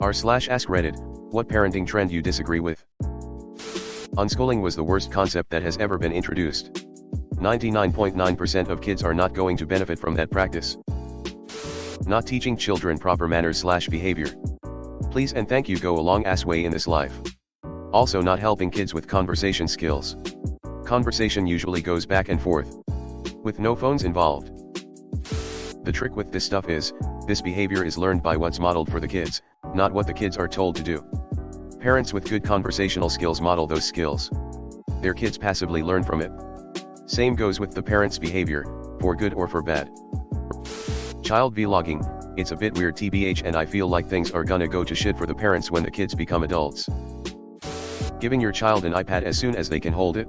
r/AskReddit, what parenting trend you disagree with? Unschooling was the worst concept that has ever been introduced. 99.9% of kids are not going to benefit from that practice. Not teaching children proper manners/behavior. Please and thank you go a long ass way in this life. Also not helping kids with conversation skills. Conversation usually goes back and forth, with no phones involved. The trick with this stuff is, this behavior is learned by what's modeled for the kids, not what the kids are told to do. Parents with good conversational skills model those skills. Their kids passively learn from it. Same goes with the parents' behavior, for good or for bad. Child vlogging, it's a bit weird tbh, and I feel like things are gonna go to shit for the parents when the kids become adults. Giving your child an iPad as soon as they can hold it?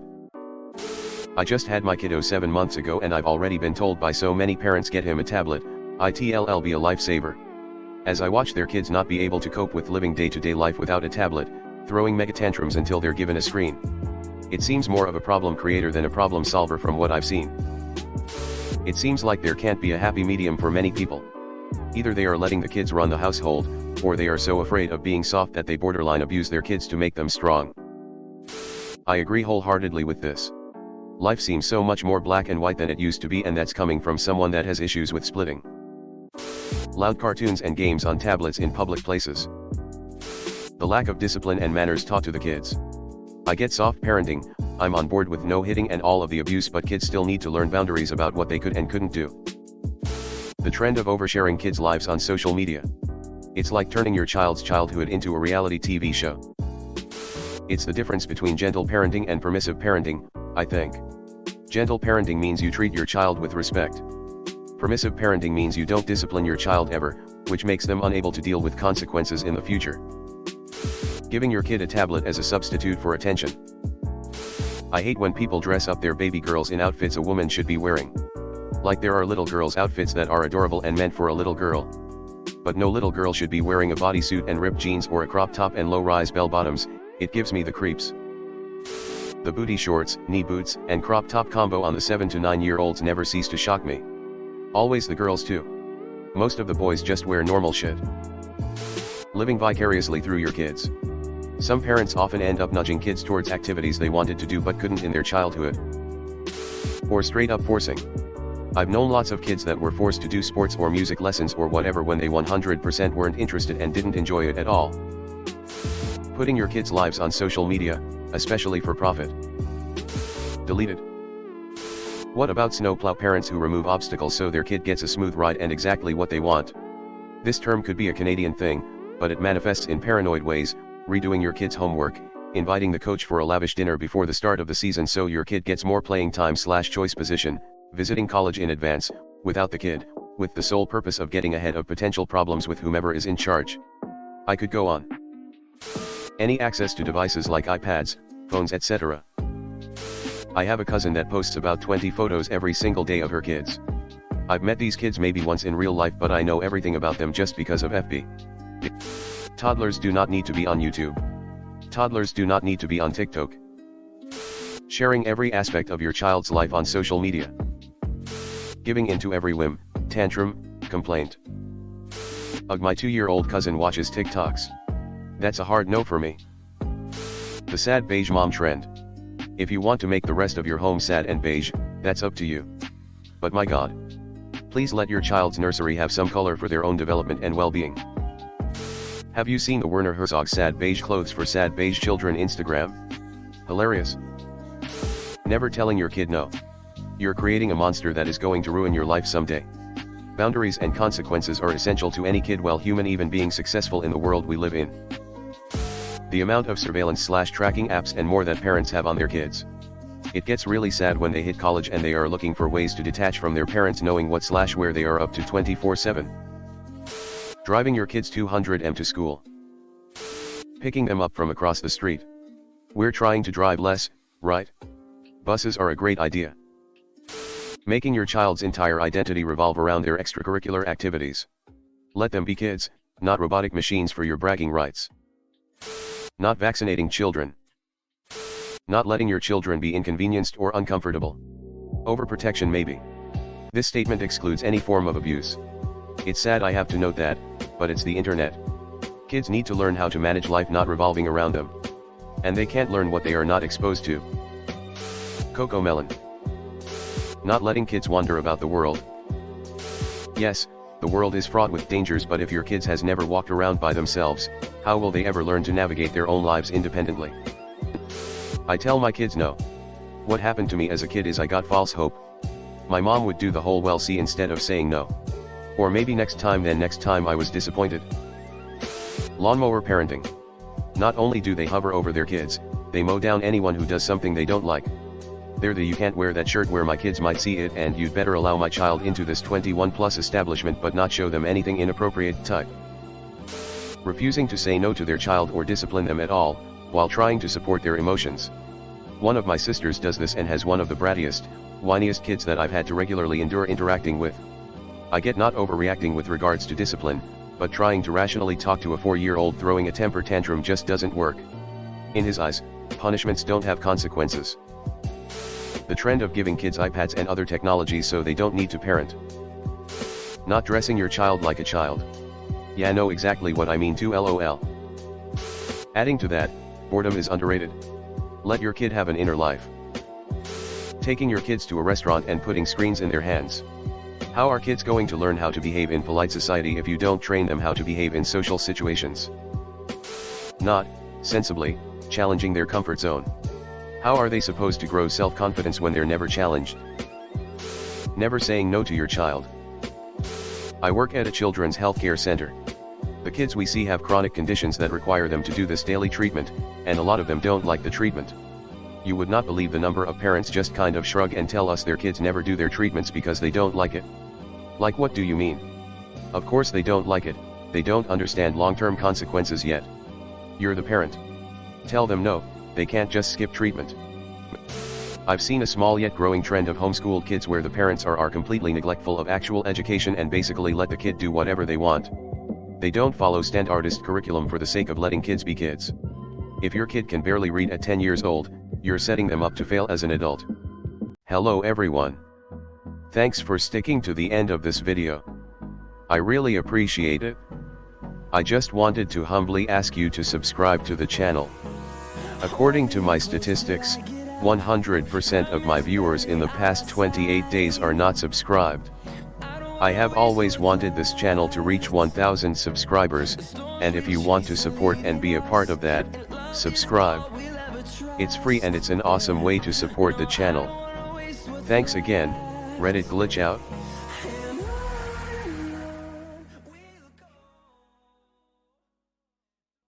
I just had my kiddo 7 months ago and I've already been told by so many parents get him a tablet, it'll be a lifesaver. As I watch their kids not be able to cope with living day-to-day life without a tablet, throwing mega tantrums until they're given a screen. It seems more of a problem creator than a problem solver from what I've seen. It seems like there can't be a happy medium for many people. Either they are letting the kids run the household, or they are so afraid of being soft that they borderline abuse their kids to make them strong. I agree wholeheartedly with this. Life seems so much more black and white than it used to be, and that's coming from someone that has issues with splitting. Loud cartoons and games on tablets in public places. The lack of discipline and manners taught to the kids. I get soft parenting, I'm on board with no hitting and all of the abuse, but kids still need to learn boundaries about what they could and couldn't do. The trend of oversharing kids' lives on social media. It's like turning your child's childhood into a reality TV show. It's the difference between gentle parenting and permissive parenting, I think. Gentle parenting means you treat your child with respect. Permissive parenting means you don't discipline your child ever, which makes them unable to deal with consequences in the future. Giving your kid a tablet as a substitute for attention. I hate when people dress up their baby girls in outfits a woman should be wearing. Like there are little girls' outfits that are adorable and meant for a little girl. But no little girl should be wearing a bodysuit and ripped jeans or a crop top and low-rise bell-bottoms, it gives me the creeps. The booty shorts, knee boots, and crop top combo on the 7 to 9-year-olds never cease to shock me. Always the girls too. Most of the boys just wear normal shit. Living vicariously through your kids. Some parents often end up nudging kids towards activities they wanted to do but couldn't in their childhood. Or straight up forcing. I've known lots of kids that were forced to do sports or music lessons or whatever when they 100% weren't interested and didn't enjoy it at all. Putting your kids' lives on social media, especially for profit. Deleted. What about snowplow parents who remove obstacles so their kid gets a smooth ride and exactly what they want? This term could be a Canadian thing, but it manifests in paranoid ways, redoing your kid's homework, inviting the coach for a lavish dinner before the start of the season so your kid gets more playing time/choice position, visiting college in advance, without the kid, with the sole purpose of getting ahead of potential problems with whomever is in charge. I could go on. Any access to devices like iPads, phones, etc. I have a cousin that posts about 20 photos every single day of her kids. I've met these kids maybe once in real life, but I know everything about them just because of FB. Toddlers do not need to be on YouTube. Toddlers do not need to be on TikTok. Sharing every aspect of your child's life on social media. Giving into every whim, tantrum, complaint. Ugh, my 2-year-old cousin watches TikToks. That's a hard no for me. The sad beige mom trend. If you want to make the rest of your home sad and beige, that's up to you. But my God. Please let your child's nursery have some color for their own development and well-being. Have you seen the Werner Herzog sad beige clothes for sad beige children Instagram? Hilarious. Never telling your kid no. You're creating a monster that is going to ruin your life someday. Boundaries and consequences are essential to any kid while human even being successful in the world we live in. The amount of surveillance/tracking apps and more that parents have on their kids. It gets really sad when they hit college and they are looking for ways to detach from their parents knowing what/where they are up to 24/7. Driving your kids 200 m to school. Picking them up from across the street. We're trying to drive less, right? Buses are a great idea. Making your child's entire identity revolve around their extracurricular activities. Let them be kids, not robotic machines for your bragging rights. Not vaccinating children. Not letting your children be inconvenienced or uncomfortable. Overprotection maybe. This statement excludes any form of abuse. It's sad I have to note that, but it's the internet. Kids need to learn how to manage life not revolving around them. And they can't learn what they are not exposed to. Cocomelon. Not letting kids wander about the world. Yes, the world is fraught with dangers, but if your kids has never walked around by themselves, how will they ever learn to navigate their own lives independently? I tell my kids no. What happened to me as a kid is I got false hope. My mom would do the whole well see instead of saying no. Or maybe next time, then next time I was disappointed. Lawnmower parenting. Not only do they hover over their kids, they mow down anyone who does something they don't like. They're the "you can't wear that shirt where my kids might see it and you'd better allow my child into this 21+ establishment but not show them anything inappropriate" type. Refusing to say no to their child or discipline them at all, while trying to support their emotions. One of my sisters does this and has one of the brattiest, whiniest kids that I've had to regularly endure interacting with. I get not overreacting with regards to discipline, but trying to rationally talk to a 4-year-old throwing a temper tantrum just doesn't work. In his eyes, punishments don't have consequences. The trend of giving kids iPads and other technologies so they don't need to parent. Not dressing your child like a child. Yeah, know exactly what I mean too, lol. Adding to that, boredom is underrated. Let your kid have an inner life. Taking your kids to a restaurant and putting screens in their hands. How are kids going to learn how to behave in polite society if you don't train them how to behave in social situations? Not, sensibly, challenging their comfort zone. How are they supposed to grow self-confidence when they're never challenged? Never saying no to your child. I work at a children's healthcare center. The kids we see have chronic conditions that require them to do this daily treatment, and a lot of them don't like the treatment. You would not believe the number of parents just kind of shrug and tell us their kids never do their treatments because they don't like it. Like, what do you mean? Of course they don't like it, they don't understand long-term consequences yet. You're the parent. Tell them no, they can't just skip treatment. I've seen a small yet growing trend of homeschooled kids where the parents are completely neglectful of actual education and basically let the kid do whatever they want. They don't follow standardist curriculum for the sake of letting kids be kids. If your kid can barely read at 10 years old, you're setting them up to fail as an adult. Hello everyone. Thanks for sticking to the end of this video. I really appreciate it. I just wanted to humbly ask you to subscribe to the channel. According to my statistics, 100% of my viewers in the past 28 days are not subscribed. I have always wanted this channel to reach 1000 subscribers, and if you want to support and be a part of that, subscribe. It's free and it's an awesome way to support the channel. Thanks again. Reddit glitch out.